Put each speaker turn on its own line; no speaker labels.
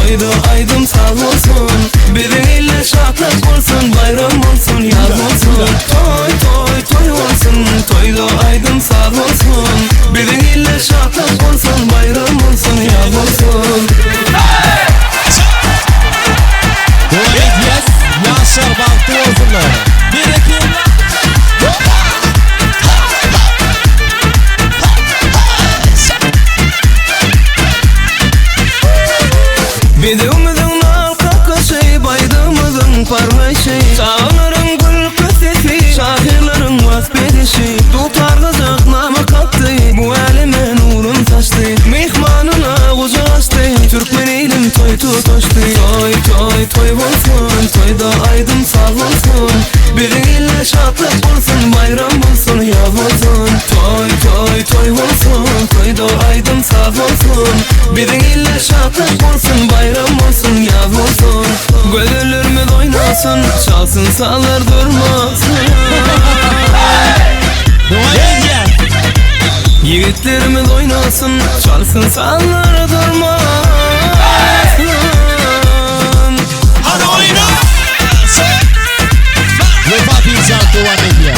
Toyda aydım sağ olsun, biriyle şatlık olsun, bayram olsun, yaz olsun. Toy toy toy olsun, toyda aydım sağ olsun, biriyle şatlık olsun, bayram olsun, yaz olsun.
Yes, Yaşar baktı olsunlar. Bir iki.
Bir de umudun al kakası, baydımızın parmayışı, çağların gül kösesi, şahirlerin vasbedişi. Tutar kızık namı kaptı, bu elime nurun saçtı, mihmanına kucak açtı, Türkmen ilim toy tutuştu. Toy toy toy olsun, toyda aydım sağ olsun, biriyle şatlık olsun, bayram olsun, yaz olsun. Toy toy toy olsun, toyda aydım sağ olsun, biriyle şatlık olsun, bayram olsun, yaz olsun. Gönüllerimiz oynasın, çalsın sağlar durmasın. Yiğitlerimiz oynasın, çalsın sağlar durmasın.
Hadi oyna. Vefat insan duvar ediyor.